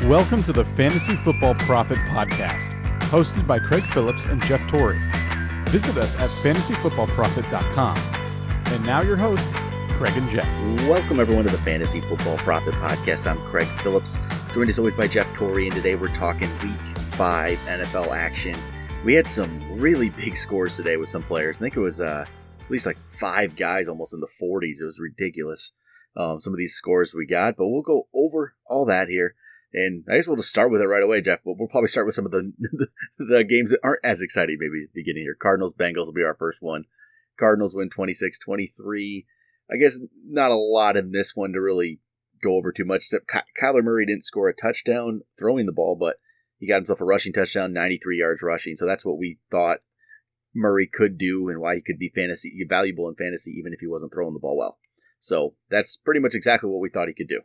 Welcome to the Fantasy Football Profit Podcast, hosted by Craig Phillips and Jeff Torrey. Visit us at fantasyfootballprofit.com. And now your hosts, Craig and Jeff. Welcome everyone to the Fantasy Football Profit Podcast. I'm Craig Phillips, joined as always by Jeff Torrey, and today we're talking Week 5 NFL action. We had some really big scores today with some players. I think it was at least like 5 guys almost in the 40s. It was ridiculous, some of these scores we got, but we'll go over all that here. And I guess we'll just start with it right away, Jeff. But we'll probably start with some of the games that aren't as exciting maybe at the beginning here. Cardinals-Bengals will be our first one. Cardinals win 26-23. I guess not a lot in this one to really go over too much, except Kyler Murray didn't score a touchdown throwing the ball, but he got himself a rushing touchdown, 93 yards rushing. So that's what we thought Murray could do and why he could be valuable in fantasy even if he wasn't throwing the ball well. So that's pretty much exactly what we thought he could do.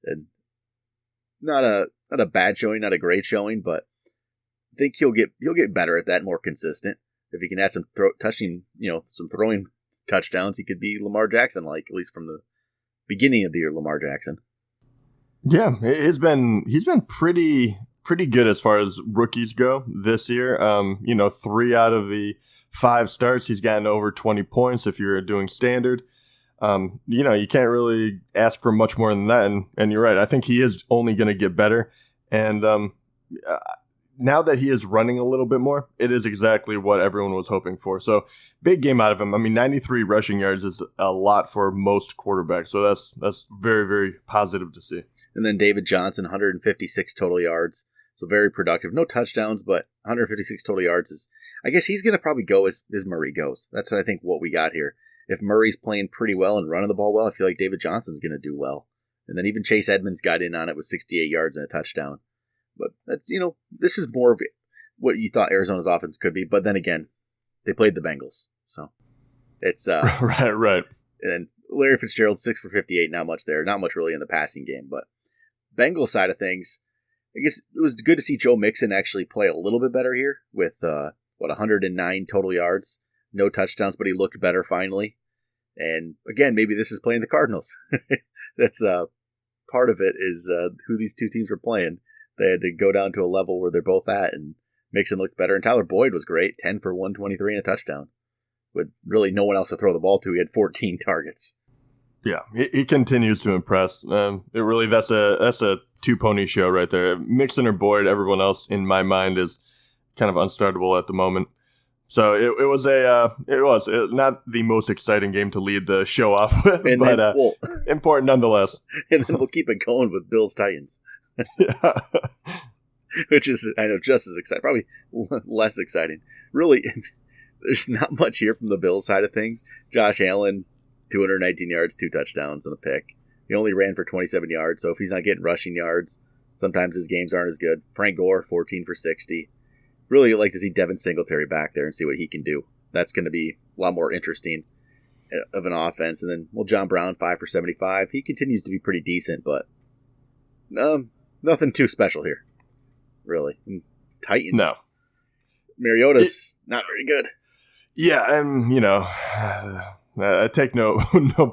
And not a bad showing, not a great showing, but I think he'll get better at that, more consistent. If he can add some some throwing touchdowns, he could be Lamar Jackson like, at least from the beginning of the year, Lamar Jackson. Yeah, he's been pretty good as far as rookies go this year. 3 out of the 5 starts, he's gotten over 20 points if you're doing standard. You can't really ask for much more than that. And you're right. I think he is only going to get better. And now that he is running a little bit more, it is exactly what everyone was hoping for. So big game out of him. I mean, 93 rushing yards is a lot for most quarterbacks. So that's very, very positive to see. And then David Johnson, 156 total yards. So very productive. No touchdowns, but 156 total yards is, I guess he's going to probably go as Murray goes. That's, I think, what we got here. If Murray's playing pretty well and running the ball well, I feel like David Johnson's going to do well. And then even Chase Edmonds got in on it with 68 yards and a touchdown. But that's, this is more of what you thought Arizona's offense could be. But then again, they played the Bengals. So it's right. And Larry Fitzgerald, 6 for 58, not much there. Not much really in the passing game. But Bengals side of things, I guess it was good to see Joe Mixon actually play a little bit better here with 109 total yards. No touchdowns, but he looked better finally. And again, maybe this is playing the Cardinals. That's part of it is who these two teams were playing. They had to go down to a level where they're both at and Mixon looked better. And Tyler Boyd was great, 10 for 123 and a touchdown. With really no one else to throw the ball to. He had 14 targets. Yeah, he continues to impress. That's a two-pony show right there. Mixon or Boyd, everyone else in my mind is kind of unstartable at the moment. So it was not the most exciting game to lead the show off with, important nonetheless. And then we'll keep it going with Bills Titans. Yeah. Which is, I know, just as exciting, probably less exciting. Really, there's not much here from the Bills side of things. Josh Allen, 219 yards, 2 touchdowns, and a pick. He only ran for 27 yards, so if he's not getting rushing yards, sometimes his games aren't as good. Frank Gore, 14 for 60. Really like to see Devin Singletary back there and see what he can do. That's going to be a lot more interesting of an offense. And then, John Brown, 5 for 75. He continues to be pretty decent, but nothing too special here, really. And Titans. No. Mariota's not very good. Yeah, and, I take no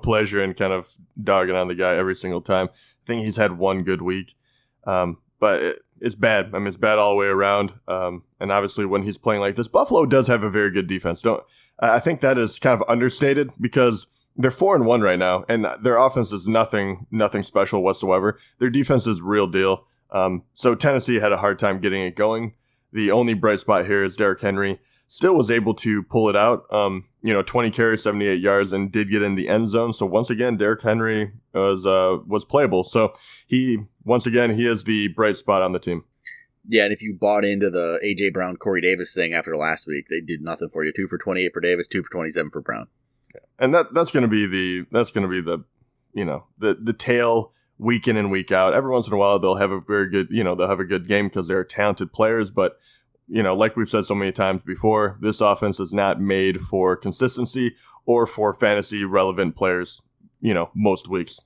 pleasure in kind of dogging on the guy every single time. I think he's had one good week. But it's bad. I mean, it's bad all the way around. And obviously, when he's playing like this, Buffalo does have a very good defense. I think that is kind of understated because they're 4-1 right now, and their offense is nothing special whatsoever. Their defense is real deal. So Tennessee had a hard time getting it going. The only bright spot here is Derrick Henry still was able to pull it out. 20 carries, 78 yards, and did get in the end zone. So once again, Derrick Henry was playable. So he is the bright spot on the team. Yeah, and if you bought into the A.J. Brown, Corey Davis thing after last week, they did nothing for you. 2 for 28 for Davis, 2 for 27 for Brown. And that's going to be the tail week in and week out. Every once in a while, they'll have a very good, they'll have a good game because they're talented players. But, like we've said so many times before, this offense is not made for consistency or for fantasy relevant players, most weeks.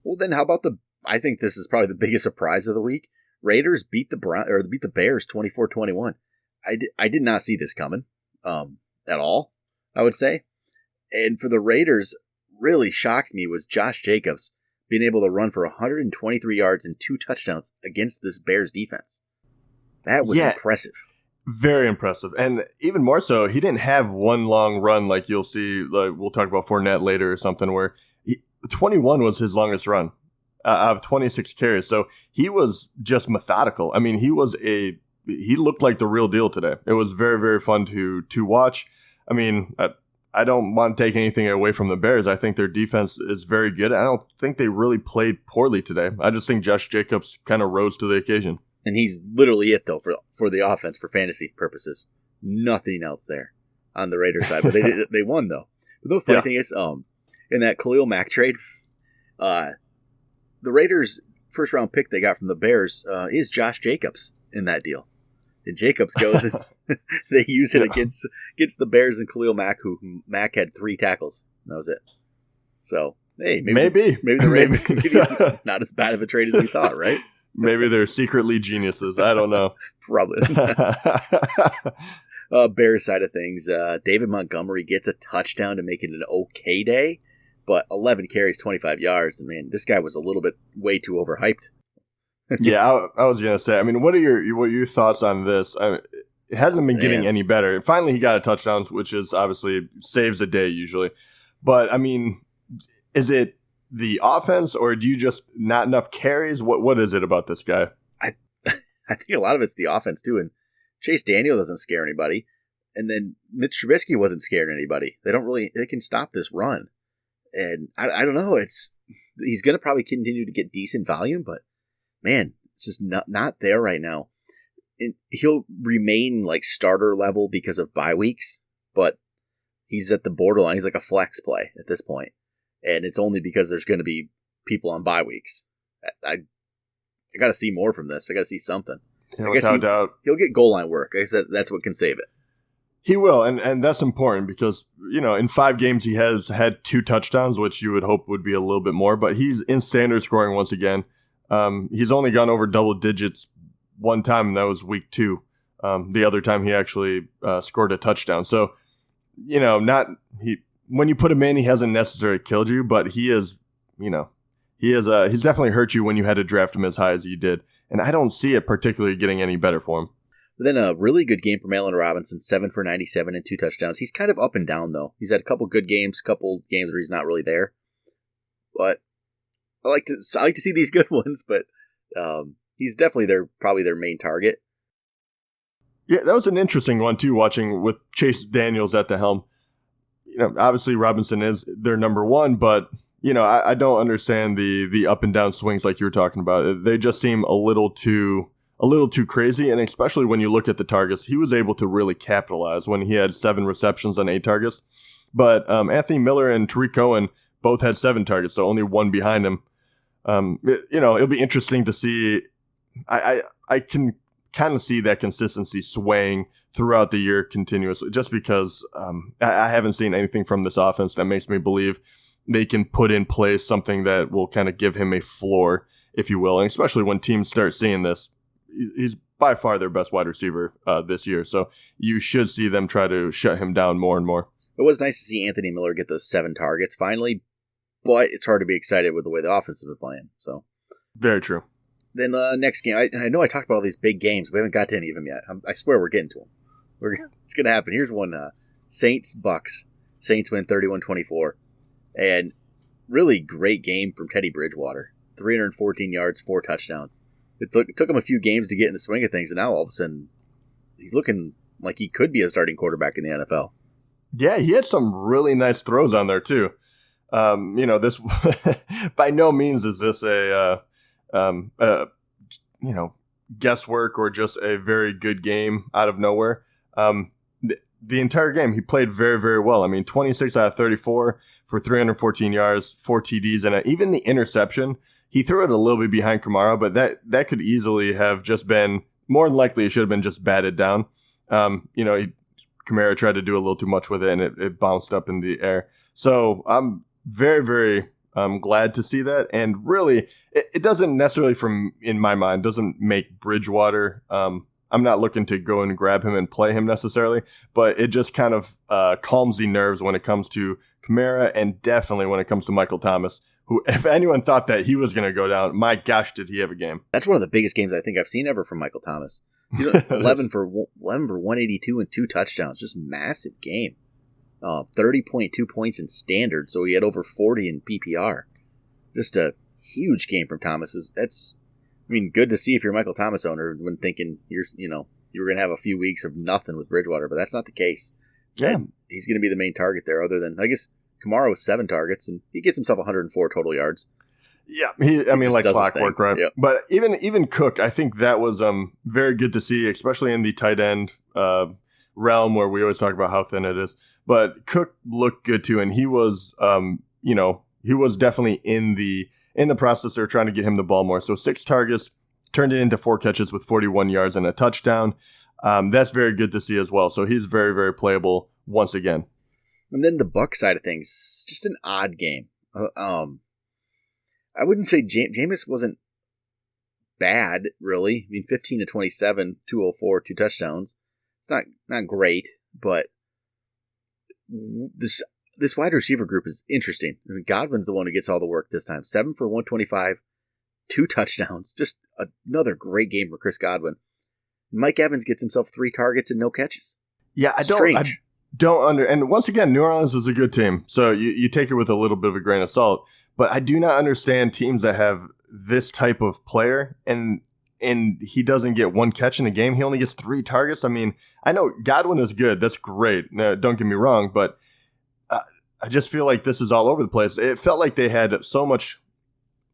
Well, then how about I think this is probably the biggest surprise of the week. Raiders beat the Bears 24-21. I did not see this coming at all, I would say. And for the Raiders, really shocked me was Josh Jacobs being able to run for 123 yards and 2 touchdowns against this Bears defense. That was impressive. Very impressive. And even more so, he didn't have one long run like you'll see, like we'll talk about Fournette later or something, where 21 was his longest run out of 26 carries. So he was just methodical. I mean, he looked like the real deal today. It was very, very fun to watch. I mean, I don't want to take anything away from the Bears. I think their defense is very good. I don't think they really played poorly today. I just think Josh Jacobs kind of rose to the occasion. And he's literally it, though, for the offense, for fantasy purposes. Nothing else there on the Raiders side. But they won, though. But the funny thing is, in that Khalil Mack trade, the Raiders' first-round pick they got from the Bears is Josh Jacobs in that deal. And Jacobs goes and they use it against the Bears and Khalil Mack, who Mack had 3 tackles. That was it. So, hey, maybe the Ravens maybe not as bad of a trade as we thought, right? Maybe they're secretly geniuses. I don't know. Probably. Bears side of things, David Montgomery gets a touchdown to make it an okay day, but 11 carries, 25 yards. And man, this guy was a little bit way too overhyped. Yeah, I was gonna say. I mean, what are your thoughts on this? I mean, it hasn't been getting any better. Finally, he got a touchdown, which is obviously saves a day usually. But I mean, is it the offense, or do you just not enough carries? What is it about this guy? I think a lot of it's the offense too. And Chase Daniel doesn't scare anybody, and then Mitch Trubisky wasn't scaring anybody. They can stop this run, and I don't know. He's going to probably continue to get decent volume, but man, it's just not there right now. And he'll remain like starter level because of bye weeks, but he's at the borderline. He's like a flex play at this point. And it's only because there's going to be people on bye weeks. I got to see more from this. I got to see something. Yeah, without doubt. He'll get goal line work. Like I said, that's what can save it. He will, and that's important because, in 5 games he has had 2 touchdowns, which you would hope would be a little bit more, but he's in standard scoring once again. He's only gone over double digits one time, and that was week 2. The other time he actually scored a touchdown. So, when you put him in, he hasn't necessarily killed you, but he is, he's definitely hurt you when you had to draft him as high as you did. And I don't see it particularly getting any better for him. But then a really good game from Allen Robinson, 7 for 97 and 2 touchdowns. He's kind of up and down, though. He's had a couple good games, couple games where he's not really there. But I like to see these good ones, but he's definitely probably their main target. Yeah, that was an interesting one, too, watching with Chase Daniels at the helm. Obviously Robinson is their number one, but I don't understand the up and down swings like you were talking about. They just seem a little too crazy, and especially when you look at the targets, he was able to really capitalize when he had 7 receptions on 8 targets. But Anthony Miller and Tariq Cohen both had 7 targets, so only 1 behind him. It'll be interesting to see. I can kind of see that consistency swaying throughout the year continuously, just because I haven't seen anything from this offense that makes me believe they can put in place something that will kind of give him a floor, if you will. And especially when teams start seeing this, he's by far their best wide receiver this year. So you should see them try to shut him down more and more. It was nice to see Anthony Miller get those 7 targets finally, but it's hard to be excited with the way the offense has been playing. So very true. Then next game, I know I talked about all these big games. We haven't got to any of them yet. I swear we're getting to them. It's going to happen. Here's one. Saints-Bucks. Saints win 31-24. And really great game from Teddy Bridgewater. 314 yards, 4 touchdowns. It took him a few games to get in the swing of things, and now all of a sudden he's looking like he could be a starting quarterback in the NFL. Yeah, he had some really nice throws on there too. This by no means is this a guesswork or just a very good game out of nowhere. The entire game, he played very, very well. I mean, 26 out of 34 for 314 yards, 4 TDs, and even the interception, he threw it a little bit behind Kamara, but that could easily have just been, more than likely, it should have been just batted down. Kamara tried to do a little too much with it, and it bounced up in the air. So I'm very, very glad to see that. And really, it doesn't necessarily, in my mind, doesn't make Bridgewater. I'm not looking to go and grab him and play him necessarily, but it just kind of calms the nerves when it comes to Kamara, and definitely when it comes to Michael Thomas, who, if anyone thought that he was going to go down, my gosh, did he have a game. That's one of the biggest games I think I've seen ever from Michael Thomas. 11 for 182 and 2 touchdowns. Just massive game. 30.2 points in standard, so he had over 40 in PPR. Just a huge game from Thomas. Good to see if you're a Michael Thomas owner when thinking you were going to have a few weeks of nothing with Bridgewater, but that's not the case. Yeah. And he's going to be the main target there, other than, I guess, Kamara with 7 targets, and he gets himself 104 total yards. Yeah, like clockwork, right? Yep. But even Cook, I think that was very good to see, especially in the tight end realm where we always talk about how thin it is. But Cook looked good too, and he was, he was definitely in the process. They're trying to get him the ball more. So 6 targets, turned it into 4 catches with 41 yards and a touchdown. That's very good to see as well. So he's very, very playable once again. And then the Buck side of things, just an odd game. I wouldn't say Jameis wasn't bad, really. 15 to 27, 204, 2 touchdowns. It's not great, but this wide receiver group is interesting. Godwin's the one who gets all the work this time. 7 for 125, 2 touchdowns. Just another great game for Chris Godwin. Mike Evans gets himself 3 targets and no catches. Yeah, and once again, New Orleans is a good team, so you take it with a little bit of a grain of salt. But I do not understand teams that have this type of player and he doesn't get 1 catch in a game. He only gets 3 targets. I know Godwin is good. That's great. No, don't get me wrong, but I just feel like this is all over the place. It felt like they had so much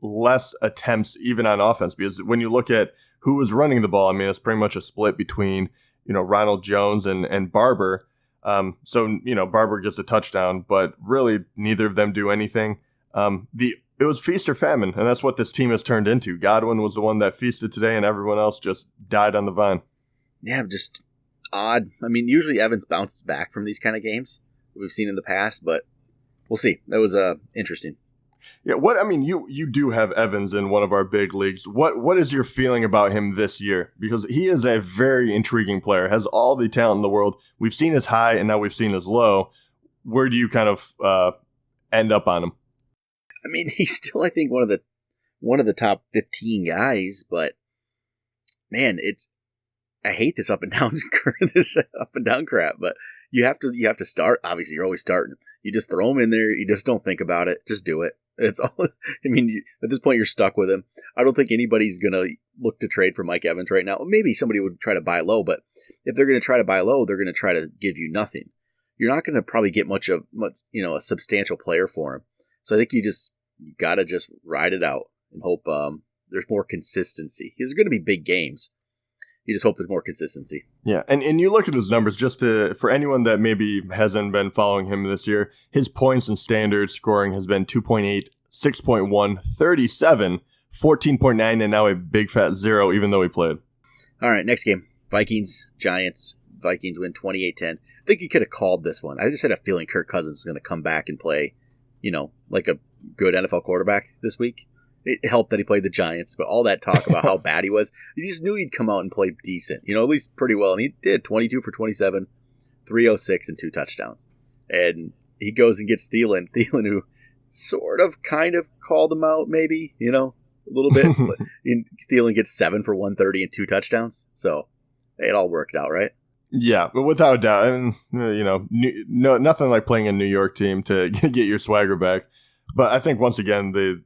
less attempts even on offense, because when you look at who was running the ball, it's pretty much a split between, Ronald Jones and Barber. Barber gets a touchdown, but really neither of them do anything. It was feast or famine, and that's what this team has turned into. Godwin was the one that feasted today, and everyone else just died on the vine. Yeah, just odd. Usually Evans bounces back from these kind of games we've seen in the past, but we'll see. That was interesting. Yeah, you do have Evans in one of our big leagues. What is your feeling about him this year? Because he is a very intriguing player, has all the talent in the world. We've seen his high, and now we've seen his low. Where do you kind of end up on him? He's still, I think, one of the top 15 guys, but man, I hate this up and down crap, but you have to start. Obviously, you're always starting. You just throw him in there. You just don't think about it. Just do it. It's all. At this point, you're stuck with him. I don't think anybody's gonna look to trade for Mike Evans right now. Maybe somebody would try to buy low, but if they're gonna try to buy low, they're gonna try to give you nothing. You're not gonna probably get much a substantial player for him. So I think you gotta just ride it out and hope there's more consistency. There's going to be big games. You just hope there's more consistency. Yeah, and you look at his numbers, for anyone that maybe hasn't been following him this year, his points and standard scoring has been 2.8, 6.1, 37, 14.9, and now a big fat 0, even though he played. All right, next game. Vikings, Giants. Vikings win 28-10. I think you could have called this one. I just had a feeling Kirk Cousins was going to come back and play, like a good NFL quarterback this week. It helped that he played the Giants, but all that talk about how bad he was, you just knew he'd come out and play decent, at least pretty well. And he did, 22 for 27, 306 and 2 touchdowns. And he goes and gets Thielen, who sort of kind of called him out maybe, a little bit. But Thielen gets 7 for 130 and 2 touchdowns. So it all worked out, right? Yeah, but without a doubt, and nothing like playing a New York team to get your swagger back. But I think once again, the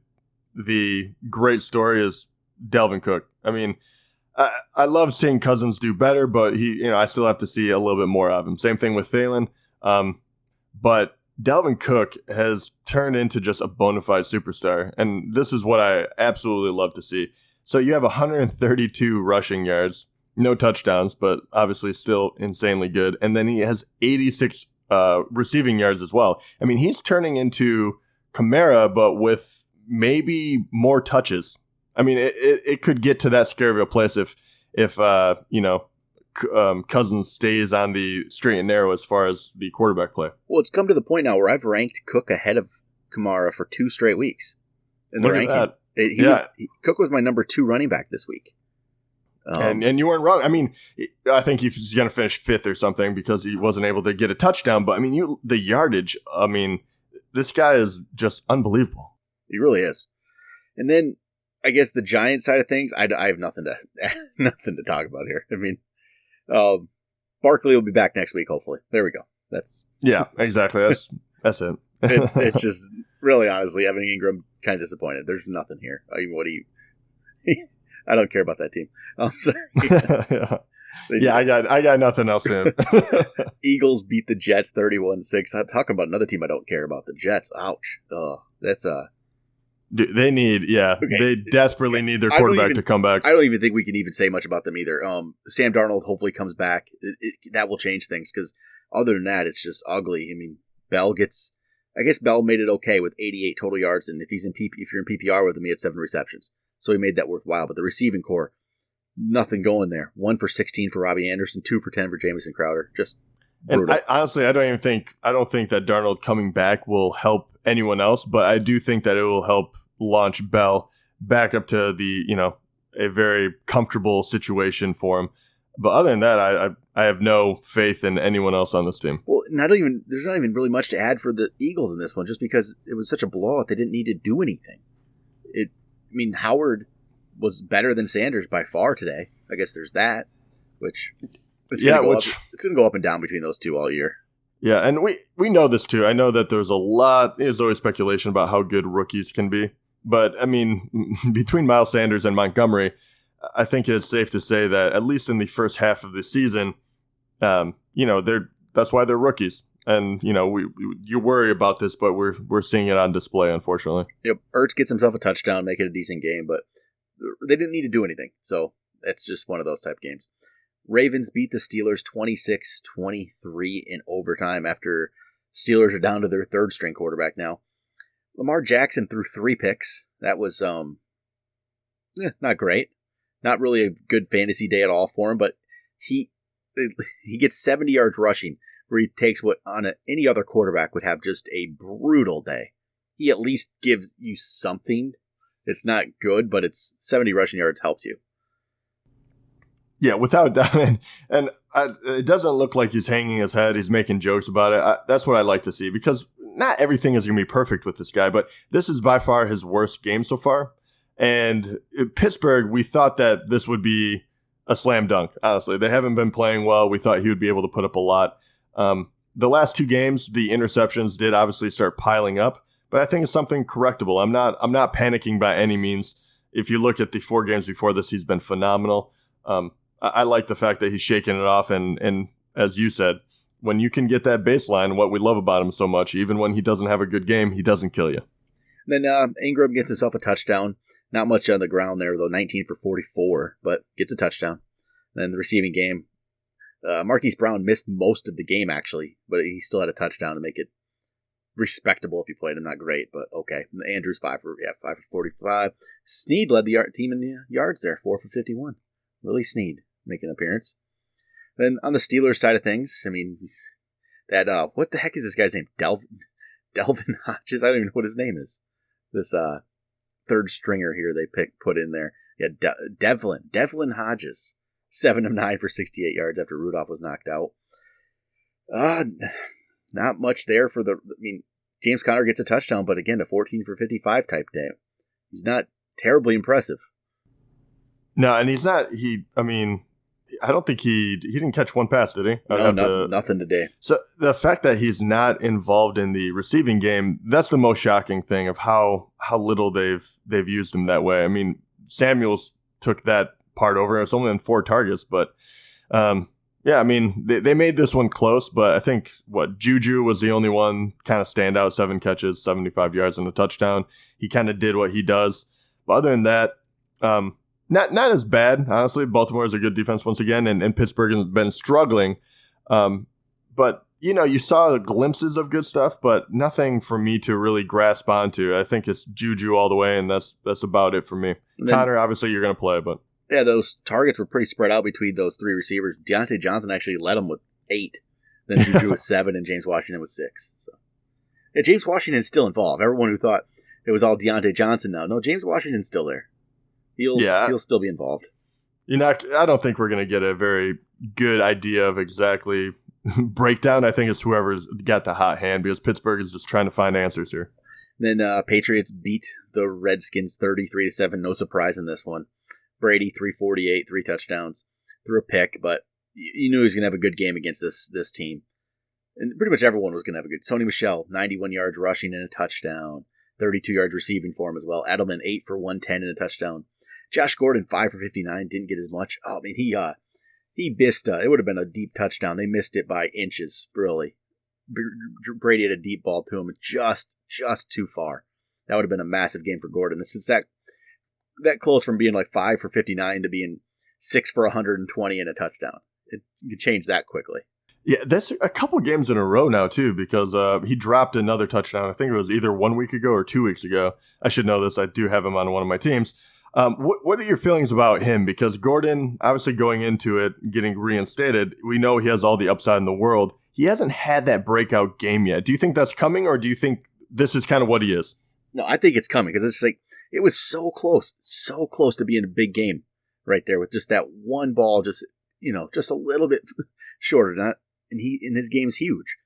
great story is Dalvin Cook. I love seeing Cousins do better, but I still have to see a little bit more of him. Same thing with Thielen. But Dalvin Cook has turned into just a bona fide superstar, and this is what I absolutely love to see. So you have 132 rushing yards. No touchdowns, but obviously still insanely good. And then he has 86 receiving yards as well. He's turning into Kamara, but with maybe more touches. It could get to that scary of a place if Cousins stays on the straight and narrow as far as the quarterback play. Well, it's come to the point now where I've ranked Cook ahead of Kamara for 2 straight weeks in the rankings. Cook was my number 2 running back this week. And you weren't wrong. I think he's going to finish 5th or something because he wasn't able to get a touchdown. But the yardage. This guy is just unbelievable. He really is. And then I guess the Giants side of things, I have nothing to talk about here. I mean, Barkley will be back next week, hopefully. There we go. Yeah, exactly. That's it. It's just really, honestly, Evan Ingram kind of disappointed. There's nothing here. I mean, I don't care about that team. I'm sorry. I got nothing else in. Eagles beat the Jets 31-6. I'm talking about another team I don't care about. The Jets. Ouch. That's They they desperately need their quarterback to come back. I don't even think we can even say much about them either. Sam Darnold hopefully comes back. That will change things because other than that, it's just ugly. I mean, Bell made it okay with 88 total yards, and if you're in PPR with him, he had 7 receptions, so he made that worthwhile. But the receiving core, nothing going there. 1 for 16 for Robbie Anderson, 2 for 10 for Jamison Crowder. Just brutal. And honestly, I don't think that Darnold coming back will help anyone else, but I do think that it will help launch Bell back up to a very comfortable situation for him. But other than that, I have no faith in anyone else on this team. Well, there's not even really much to add for the Eagles in this one, just because it was such a blowout. They didn't need to do anything. Howard was better than Sanders by far today. I guess there's that, which it's going to go up and down between those two all year. Yeah, and we know this too. I know that there's always speculation about how good rookies can be. But, I mean, between Miles Sanders and Montgomery, I think it's safe to say that at least in the first half of the season, that's why they're rookies. And, you worry about this, but we're seeing it on display, unfortunately. Yep, Ertz gets himself a touchdown, make it a decent game, but they didn't need to do anything. So it's just one of those type games. Ravens beat the Steelers 26-23 in overtime after Steelers are down to their third string quarterback now. Lamar Jackson threw 3 picks. That was not great. Not really a good fantasy day at all for him, but he gets 70 yards rushing, where he takes what on any other quarterback would have just a brutal day. He at least gives you something. It's not good, but it's 70 rushing yards helps you. Yeah, without doubt. And it doesn't look like he's hanging his head. He's making jokes about it. That's what I like to see, because not everything is going to be perfect with this guy, but this is by far his worst game so far. And Pittsburgh, we thought that this would be a slam dunk, honestly. They haven't been playing well. We thought he would be able to put up a lot. The last 2 games, the interceptions did obviously start piling up, but I think it's something correctable. I'm not panicking by any means. If you look at the 4 games before this, he's been phenomenal. I like the fact that he's shaking it off, and as you said, when you can get that baseline, what we love about him so much, even when he doesn't have a good game, he doesn't kill you. Then Ingram gets himself a touchdown. Not much on the ground there, though, 19 for 44, but gets a touchdown. Then the receiving game, Marquise Brown missed most of the game, actually, but he still had a touchdown to make it respectable if you played him. Not great, but okay. Andrews, 5 for 45. Snead led the team in yards there, 4 for 51. Willie Snead making an appearance. Then on the Steelers side of things, I mean, that what the heck is this guy's name? Delvin Hodges? I don't even know what his name is. This third stringer here they put in there. Yeah, Devlin Hodges, 7 of 9 for 68 yards after Rudolph was knocked out. Not much there for James Conner gets a touchdown, but again, a 14 for 55 type day. He's not terribly impressive. No, and he's not. I don't think he didn't catch one pass, did he? No, nothing today. So the fact that he's not involved in the receiving game, that's the most shocking thing of how little they've used him that way. I mean, Samuels took that part over. It's only on 4 targets, but yeah, I mean, they made this one close, but I think Juju was the only one kind of stand out, 7 catches, 75 yards and a touchdown. He kind of did what he does. But other than that, Not as bad, honestly. Baltimore is a good defense once again, and Pittsburgh has been struggling. But, you saw glimpses of good stuff, but nothing for me to really grasp onto. I think it's Juju all the way, and that's about it for me. Connor, obviously, you're going to play, but... Yeah, those targets were pretty spread out between those 3 receivers. Deontay Johnson actually led them with 8. Then Juju with 7, and James Washington with 6. So, yeah, James Washington's still involved. Everyone who thought it was all Deontay Johnson now. No, James Washington's still there. He'll still be involved. I don't think we're going to get a very good idea of exactly breakdown. I think it's whoever's got the hot hand, because Pittsburgh is just trying to find answers here. Then Patriots beat the Redskins 33-7. No surprise in this one. Brady 348, 3 touchdowns, threw a pick, but you knew he was going to have a good game against this team. And pretty much everyone was going to have a good. Sony Michel, 91 yards rushing and a touchdown, 32 yards receiving for him as well. Edelman 8 for 110 and a touchdown. Josh Gordon 5 for 59, didn't get as much. Oh, I mean, he missed. It would have been a deep touchdown. They missed it by inches, really. Brady had a deep ball to him, just too far. That would have been a massive game for Gordon. This is that close from being like 5 for 59 to being 6 for 120 and a touchdown. You could change that quickly. Yeah, that's a couple games in a row now, too, because he dropped another touchdown. I think it was either 1 week ago or 2 weeks ago. I should know this. I do have him on one of my teams. What are your feelings about him? Because Gordon, obviously going into it, getting reinstated, we know he has all the upside in the world. He hasn't had that breakout game yet. Do you think that's coming, or do you think this is kind of what he is? No, I think it's coming, because it's like, it was so close to being a big game right there with just that one ball, just a little bit shorter. And his game's huge,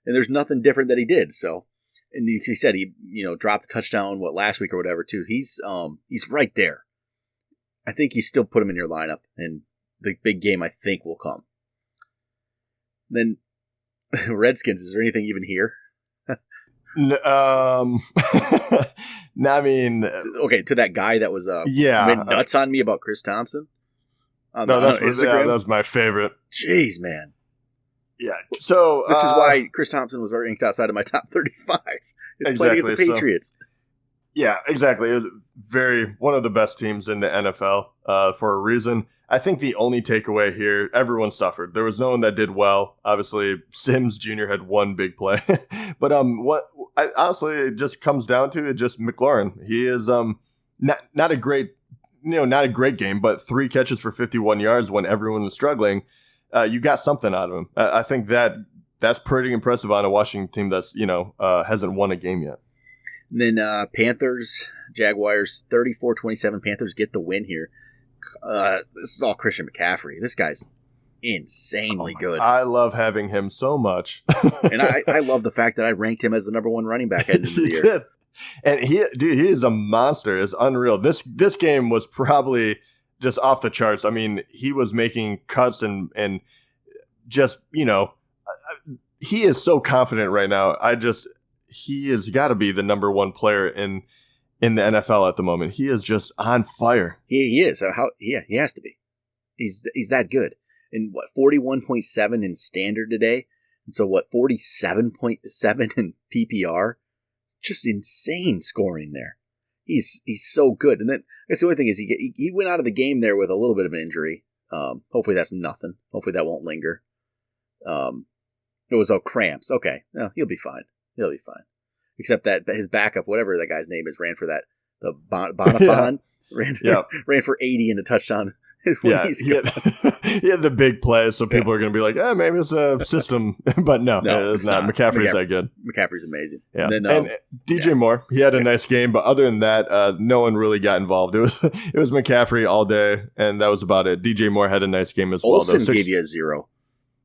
and there's nothing different that he did. So, and he said he dropped the touchdown last week or whatever too. He's right there. I think you still put him in your lineup, and the big game I think will come. Then Redskins. Is there anything even here? No, I mean, okay, to that guy that was went nuts on me about Chris Thompson. That was my favorite. Jeez, man. Yeah. So this is why Chris Thompson was ranked outside of my top 35. It's playing against the Patriots. So, yeah, exactly. It was one of the best teams in the NFL for a reason. I think the only takeaway here, everyone suffered. There was no one that did well. Obviously, Sims Jr. had one big play, but honestly, it just comes down to it. Just McLaurin. He is not a great game, but 3 catches for 51 yards when everyone was struggling. You got something out of him. I think that's pretty impressive on a Washington team that's hasn't won a game yet. And then Panthers, Jaguars, 34-27. Panthers get the win here. This is all Christian McCaffrey. This guy's insanely good. I love having him so much. And I love the fact that I ranked him as the number 1 running back at the end of the year. Did. And he is a monster. It's unreal. This game was probably just off the charts. I mean, he was making cuts and just, he is so confident right now. He has got to be the number 1 player in the NFL at the moment. He is just on fire. He is. He has to be. He's that good. And 41.7 in standard today. And so 47.7 in PPR. Just insane scoring there. He's so good. And then I guess the only thing is he went out of the game there with a little bit of an injury. Hopefully that's nothing. Hopefully that won't linger. It was cramps. Okay. No, he'll be fine. He'll be fine. Except that his backup, whatever that guy's name is, ran for the Bonifon. Yeah. ran for 80 and a touchdown. He had the big play, so people are going to be like, maybe it's a system. But no, it's not. McCaffrey's that good. McCaffrey's amazing. Yeah. And DJ Moore, he had a nice game, but other than that, no one really got involved. It was McCaffrey all day, and that was about it. DJ Moore had a nice game as well. Olsen gave you a 0.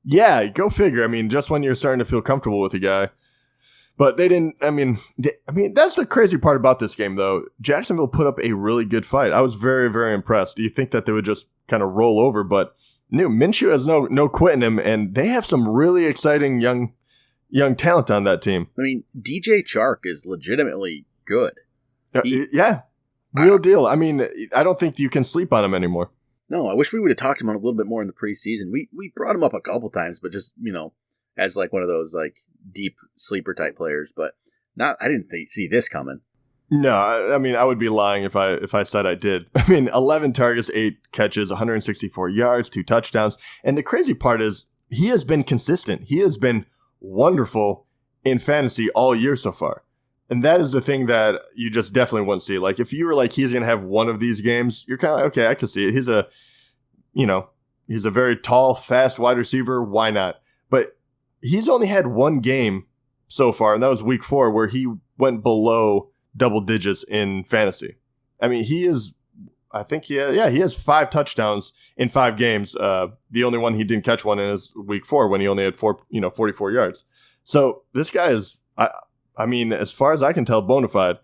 Yeah, go figure. I mean, just when you're starting to feel comfortable with a guy. But they didn't. I mean, that's the crazy part about this game, though. Jacksonville put up a really good fight. I was very, very impressed. Do you think that they would just kind of roll over? But Minshew has no quit in him, and they have some really exciting young talent on that team. I mean, DJ Chark is legitimately good. Real deal. I mean, I don't think you can sleep on him anymore. No, I wish we would have talked to him a little bit more in the preseason. We brought him up a couple times, but just as like one of those like deep sleeper type players, but not. I didn't see this coming. No, I mean, I would be lying if I said I did. I mean, 11 targets, 8 catches, 164 yards, 2 touchdowns. And the crazy part is he has been consistent. He has been wonderful in fantasy all year so far. And that is the thing that you just definitely wouldn't see. Like, if you were like, he's going to have one of these games, you're kind of like, okay, I can see it. He's a very tall, fast wide receiver. Why not? But he's only had one game so far, and that was week 4, where he went below double digits in fantasy. I mean, he has 5 touchdowns in 5 games. The only one he didn't catch one in is week 4 when he only had 44 yards. So this guy is I mean, as far as I can tell, bona fide.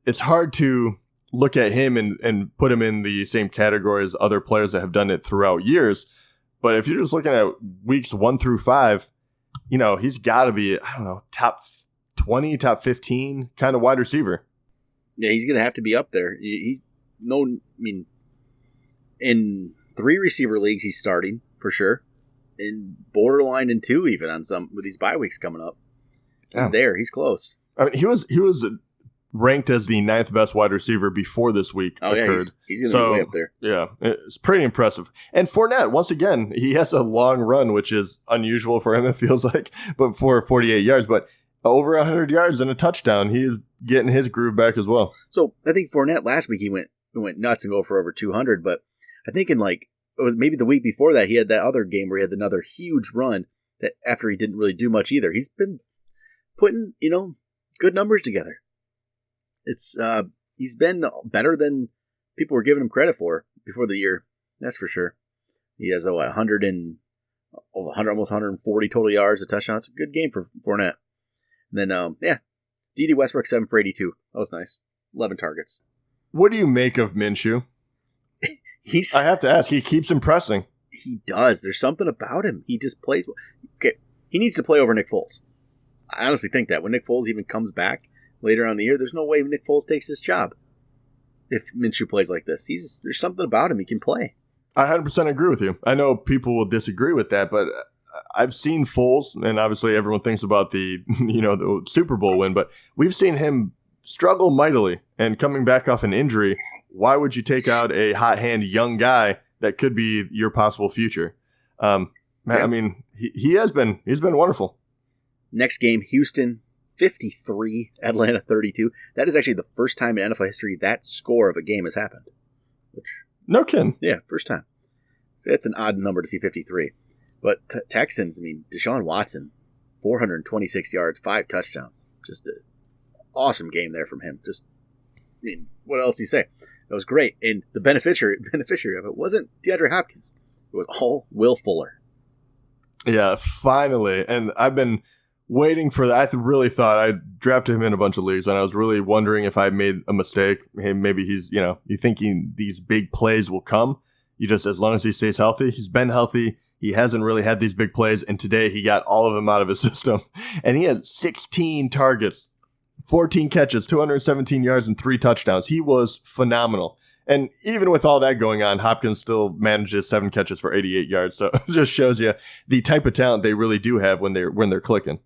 It's hard to look at him and put him in the same category as other players that have done it throughout years. But if you're just looking at weeks 1 through 5, he's got to be, I don't know, top 20, top 15 kind of wide receiver. Yeah, he's going to have to be up there. In 3 receiver leagues, he's starting for sure. In borderline in 2 even on some with these bye weeks coming up. He's there. He's close. I mean, he was ranked as the 9th best wide receiver before this week occurred. Yeah, he's going to be way up there. Yeah, it's pretty impressive. And Fournette, once again, he has a long run, which is unusual for him, it feels like, but for 48 yards. But over 100 yards and a touchdown, he's getting his groove back as well. So I think Fournette last week, he went nuts and go for over 200. But I think it was maybe the week before that, he had that other game where he had another huge run that after he didn't really do much either. He's been putting, good numbers together. He's been better than people were giving him credit for before the year. That's for sure. He has almost 140 total yards, a touchdown. It's a good game for Fournette. And then, D.D. Westbrook 7 for 82. That was nice. 11 targets. What do you make of Minshew? I have to ask. He keeps impressing. He does. There's something about him. He just plays. Okay, he needs to play over Nick Foles. I honestly think that when Nick Foles even comes back later on in the year, there's no way Nick Foles takes his job if Minshew plays like this. There's something about him. He can play. I 100% agree with you. I know people will disagree with that, but I've seen Foles, and obviously everyone thinks about the the Super Bowl win, but we've seen him struggle mightily. And coming back off an injury, why would you take out a hot hand young guy that could be your possible future? I mean, he's been wonderful. Next game, Houston 53, Atlanta 32. That is actually the first time in NFL history that score of a game has happened. No kidding. Yeah, first time. That's an odd number to see 53. But Texans, Deshaun Watson, 426 yards, 5 touchdowns. Just an awesome game there from him. What else do you say? That was great. And the beneficiary of it wasn't DeAndre Hopkins. It was all Will Fuller. Yeah, finally. And I've been waiting for that. I really thought I drafted him in a bunch of leagues, and I was really wondering if I made a mistake. Hey, maybe he's, you thinking these big plays will come. As long as he stays healthy, he's been healthy. He hasn't really had these big plays, and today he got all of them out of his system. And he had 16 targets, 14 catches, 217 yards, and 3 touchdowns. He was phenomenal. And even with all that going on, Hopkins still manages 7 catches for 88 yards. So it just shows you the type of talent they really do have when they're clicking.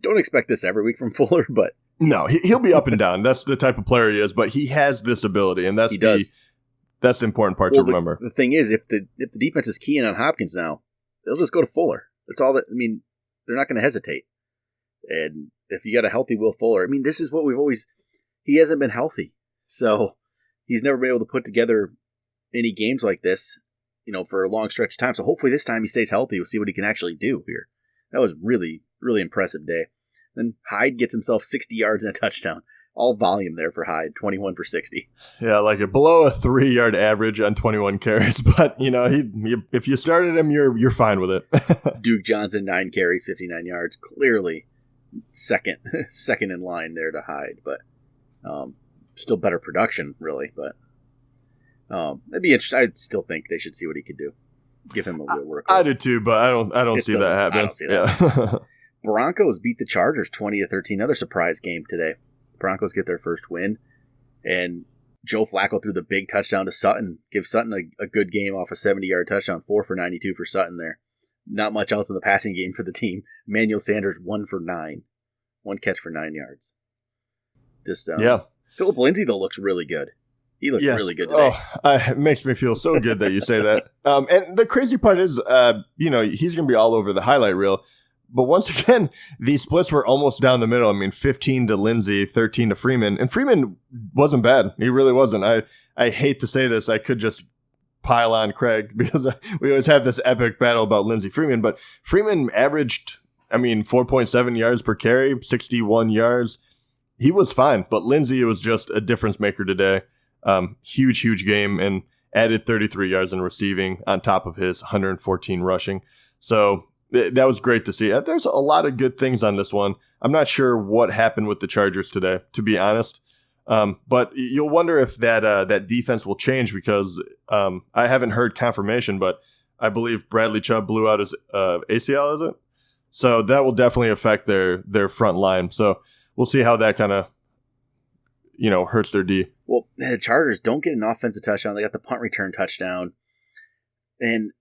Don't expect this every week from Fuller, but no, he'll be up and down. That's the type of player he is. But he has this ability, and that's the important part to remember. The thing is, if the defense is keying on Hopkins now, they'll just go to Fuller. That's all that. They're not going to hesitate. And if you got a healthy Will Fuller, this is what he hasn't been healthy, so he's never been able to put together any games like this, for a long stretch of time. So hopefully this time he stays healthy. We'll see what he can actually do here. That was really, really impressive day. Then Hyde gets himself 60 yards and a touchdown. All volume there for Hyde, 21 for 60. Yeah, below a 3-yard average on 21 carries. But, if you started him, you're fine with it. Duke Johnson, 9 carries, 59 yards. Clearly second in line there to Hyde. But still better production, really. But that'd be interesting. I still think they should see what he could do. Give him a little work. I do too, but I don't see that happening. I don't see that. Yeah. Broncos beat the Chargers 20-13. Another surprise game today. Broncos get their first win, and Joe Flacco threw the big touchdown to Sutton. Give Sutton a good game off a 70-yard touchdown, 4 for 92 for Sutton there. Not much else in the passing game for the team. Emmanuel Sanders, 1 for 9. 1 catch for 9 yards. Philip Lindsay, though, looks really good. He looks really good today. It makes me feel so good that you say that. And the crazy part is, he's going to be all over the highlight reel. But once again, these splits were almost down the middle. 15 to Lindsay, 13 to Freeman. And Freeman wasn't bad. He really wasn't. I hate to say this. I could just pile on Craig because we always have this epic battle about Lindsay Freeman. But Freeman averaged, 4.7 yards per carry, 61 yards. He was fine. But Lindsay was just a difference maker today. Huge game, and added 33 yards in receiving on top of his 114 rushing. So that was great to see. There's a lot of good things on this one. I'm not sure what happened with the Chargers today, to be honest. But you'll wonder if that defense will change because I haven't heard confirmation, but I believe Bradley Chubb blew out his ACL, is it? So that will definitely affect their front line. So we'll see how that kind of, hurts their D. Well, the Chargers don't get an offensive touchdown. They got the punt return touchdown. And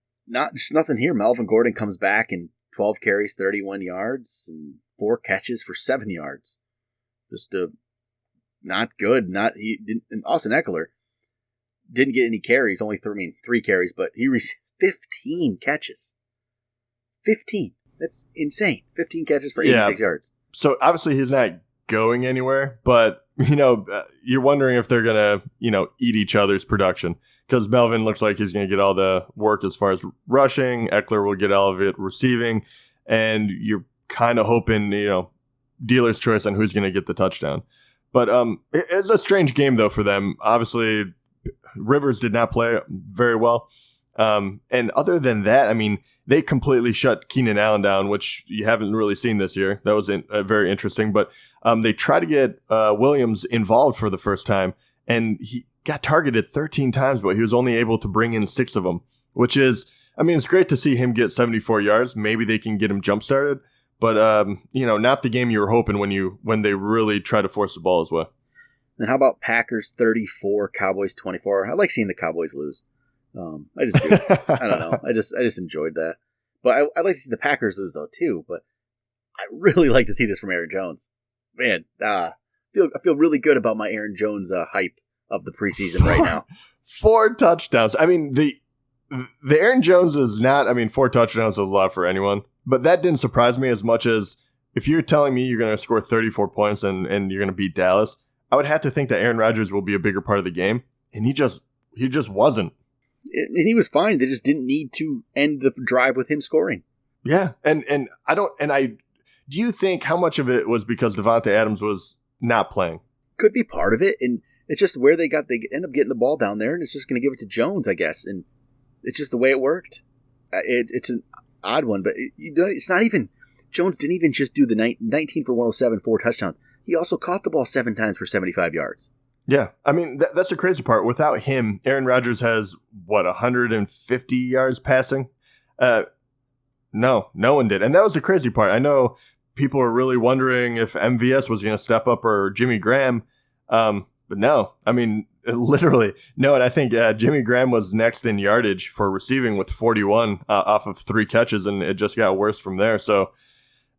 just nothing here. Melvin Gordon comes back and 12 carries, 31 yards, and 4 catches for 7 yards. Just not good. And Austin Eckler didn't get any carries, only 3 carries, but he received 15 catches. 15. That's insane. 15 catches for 86 yards. So obviously he's not going anywhere, but you're wondering if they're gonna eat each other's production because Melvin looks like he's gonna get all the work as far as rushing. Eckler will get all of it receiving, and you're kind of hoping dealer's choice on who's gonna get the touchdown. But it's a strange game though for them. Obviously, Rivers did not play very well, and other than that, I mean, they completely shut Keenan Allen down, which you haven't really seen this year. That was very interesting. But they tried to get Williams involved for the first time, and he got targeted 13 times, but he was only able to bring in 6 of them, which is, it's great to see him get 74 yards. Maybe they can get him jump-started, but, not the game you were hoping when they really try to force the ball as well. And how about Packers 34, Cowboys 24? I like seeing the Cowboys lose. I just do. I don't know. I just enjoyed that. But I'd like to see the Packers lose though too. But I really like to see this from Aaron Jones. Man, I feel really good about my Aaron Jones hype of the preseason right now. 4 touchdowns. I mean, the Aaron Jones is not. 4 touchdowns is a lot for anyone. But that didn't surprise me as much as if you're telling me you're going to score 34 points and you're going to beat Dallas, I would have to think that Aaron Rodgers will be a bigger part of the game, and he just wasn't. And he was fine. They just didn't need to end the drive with him scoring. Yeah, and do you think how much of it was because Devontae Adams was not playing? Could be part of it, and it's just where they end up getting the ball down there, and it's just going to give it to Jones, I guess, and it's just the way it worked. It's an odd one, but it's not even. Jones didn't even just do the 19 for 107, 4 touchdowns. He also caught the ball 7 times for 75 yards. Yeah, that's the crazy part. Without him, Aaron Rodgers has, 150 yards passing? No one did. And that was the crazy part. I know people were really wondering if MVS was going to step up or Jimmy Graham, but no. Literally, no. And I think Jimmy Graham was next in yardage for receiving with 41 off of 3 catches, and it just got worse from there. So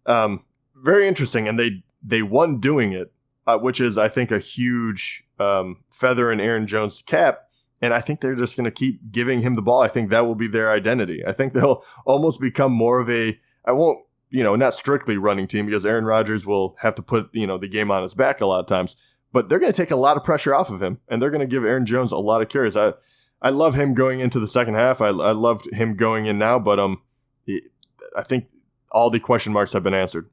very interesting. And they won doing it. Which is, I think, a huge feather in Aaron Jones' cap. And I think they're just going to keep giving him the ball. I think that will be their identity. I think they'll almost become more of not strictly running team because Aaron Rodgers will have to put, the game on his back a lot of times. But they're going to take a lot of pressure off of him. And they're going to give Aaron Jones a lot of carries. I love him going into the second half. I loved him going in now. But I think all the question marks have been answered.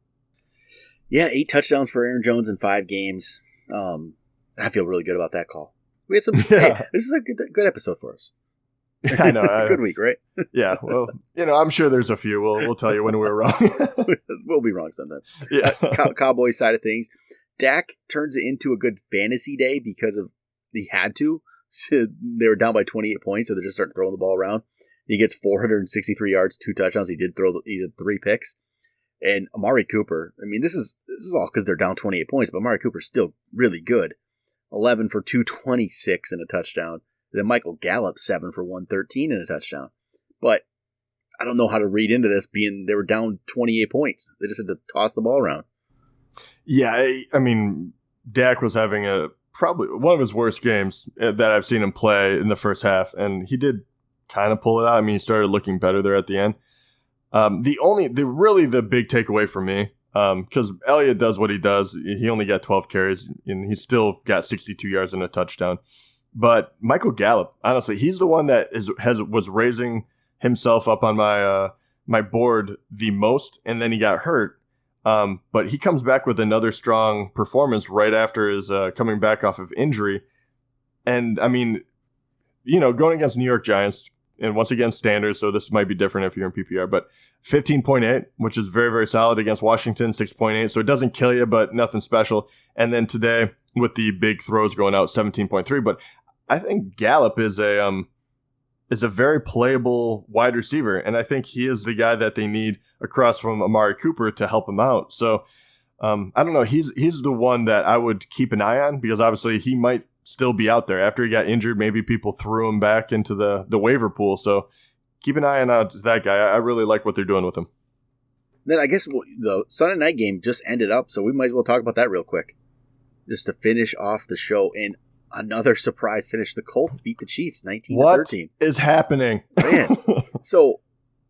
Yeah, 8 touchdowns for Aaron Jones in 5 games. I feel really good about that call. We had some. Hey, this is a good episode for us. I know. Good week, right? Yeah. Well, I'm sure there's a few. We'll tell you when we're wrong. We'll be wrong sometimes. Yeah. Cowboys side of things, Dak turns it into a good fantasy day because he had to. They were down by 28 points, so they just started throwing the ball around. He gets 463 yards, 2 touchdowns. He did 3 picks. And Amari Cooper, this is all because they're down 28 points, but Amari Cooper's still really good. 11 for 226 and a touchdown. Then Michael Gallup, 7 for 113 and a touchdown. But I don't know how to read into this being they were down 28 points. They just had to toss the ball around. Yeah, Dak was having probably one of his worst games that I've seen him play in the first half, and he did kind of pull it out. He started looking better there at the end. The big takeaway for me, because Elliott does what he does. He only got 12 carries, and he still got 62 yards and a touchdown. But Michael Gallup, honestly, he's the one that was raising himself up on my board the most, and then he got hurt. But he comes back with another strong performance right after his coming back off of injury. And, going against New York Giants, and once again, standards, so this might be different if you're in PPR, but 15.8, which is very, very solid against Washington, 6.8. So it doesn't kill you, but nothing special. And then today with the big throws going out, 17.3. But I think Gallup is a very playable wide receiver. And I think he is the guy that they need across from Amari Cooper to help him out. So I don't know. He's the one that I would keep an eye on because obviously he might still be out there. After he got injured, maybe people threw him back into the waiver pool. So keep an eye on that guy. I really like what they're doing with him. Then I guess the Sunday night game just ended up, so we might as well talk about that real quick. Just to finish off the show, and another surprise finish. The Colts beat the Chiefs 19-13. What is happening? Man. So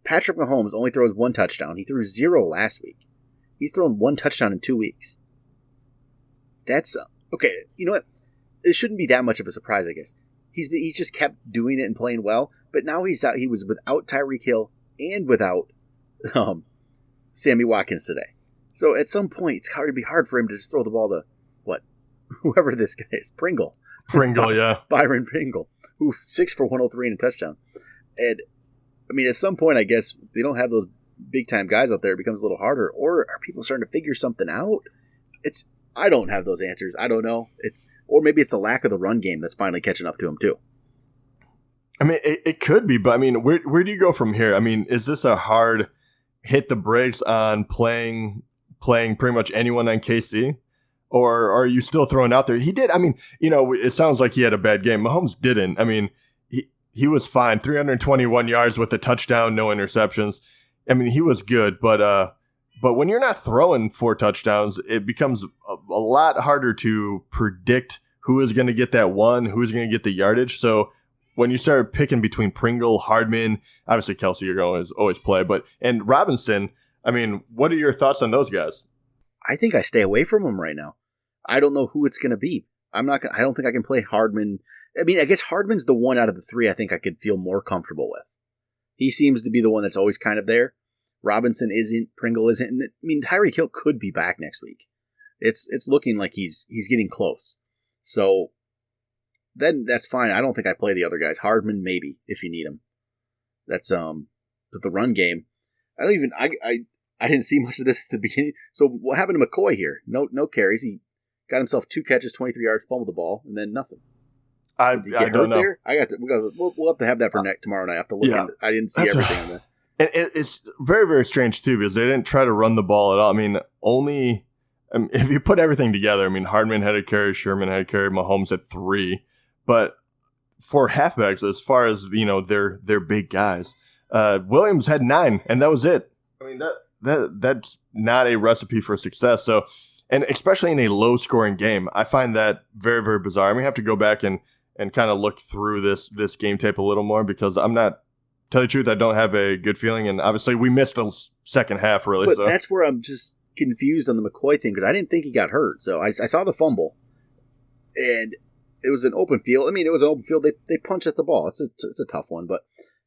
Patrick Mahomes only throws 1 touchdown. He threw 0 last week. He's thrown 1 touchdown in 2 weeks. That's okay. You know what? It shouldn't be that much of a surprise, I guess. He's just kept doing it and playing well, but now he's out. He was without Tyreek Hill and without Sammy Watkins today. So at some point, it's going to be hard for him to just throw the ball to whoever this guy is, Pringle, yeah, Byron Pringle, who 6 for 103 and a touchdown. And I mean, at some point, I guess if they don't have those big time guys out there, it becomes a little harder. Or are people starting to figure something out? I don't have those answers. I don't know. Or maybe it's the lack of the run game that's finally catching up to him too. I mean, it could be, but I mean, where do you go from here? I mean, is this a hard hit the brakes on playing pretty much anyone on KC? Or are you still throwing out there? He did. I mean, it sounds like he had a bad game. Mahomes didn't. I mean, he was fine. 321 yards with a touchdown, no interceptions. I mean, he was good, but when you're not throwing 4 touchdowns, it becomes a lot harder to predict who is going to get that one, who is going to get the yardage. So when you start picking between Pringle, Hardman, obviously Kelsey, you're going to always play, and Robinson, I mean, what are your thoughts on those guys? I think I stay away from them right now. I don't know who it's going to be. I don't think I can play Hardman. I mean, I guess Hardman's the one out of the 3 I think I could feel more comfortable with. He seems to be the one that's always kind of there. Robinson isn't. Pringle isn't. And I mean, Tyreek Hill could be back next week. It's looking like he's getting close. So then that's fine. I don't think I play the other guys. Hardman maybe if you need him. That's the run game. I didn't see much of this at the beginning. So what happened to McCoy here? No carries. He got himself 2 catches, 23 yards, fumbled the ball, and then nothing. I don't know. There? We'll have to have that for tomorrow night. I have to look into it. I didn't see everything on that. And it's very, very strange, too, because they didn't try to run the ball at all. I mean, if you put everything together, I mean, Hardman had a carry, Sherman had a carry, Mahomes had 3. But for halfbacks, as far as, they're big guys, Williams had 9, and that was it. I mean, that's not a recipe for success. So, and especially in a low-scoring game, I find that very, very bizarre. I'm going to have to go back and kind of look through this game tape a little more because I'm not, tell you the truth, I don't have a good feeling. And obviously we missed the second half, really. But so. That's where I'm just confused on the McCoy thing because I didn't think he got hurt. So I saw the fumble, and it was an open field. I mean, it was an open field. They punched at the ball. It's a tough one. But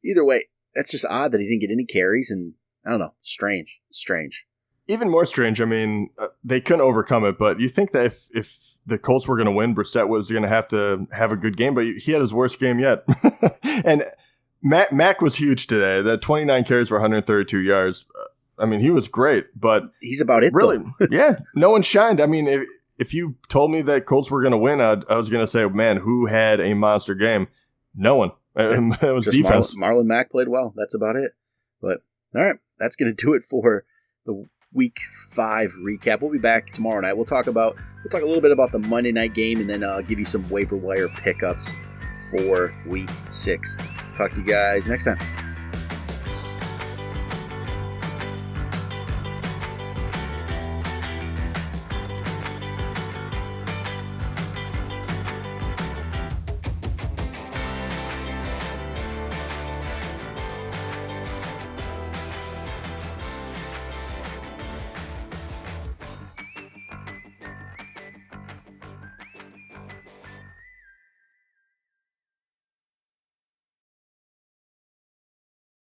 either way, that's just odd that he didn't get any carries. And I don't know, strange. Even more strange, I mean, they couldn't overcome it, but you think that if the Colts were going to win, Brissett was going to have a good game, but he had his worst game yet. And Mac was huge today. The 29 carries for 132 yards. I mean, he was great, but he's about it, really, yeah, no one shined. I mean, if you told me that Colts were going to win, I was going to say, man, who had a monster game? No one. It was just defense. Marlon Mack played well. That's about it. But, all right, that's going to do it for the Week 5 recap. We'll be back tomorrow night. We'll talk a little bit about the Monday night game, and then I'll give you some waiver wire pickups for Week 6. Talk to you guys next time.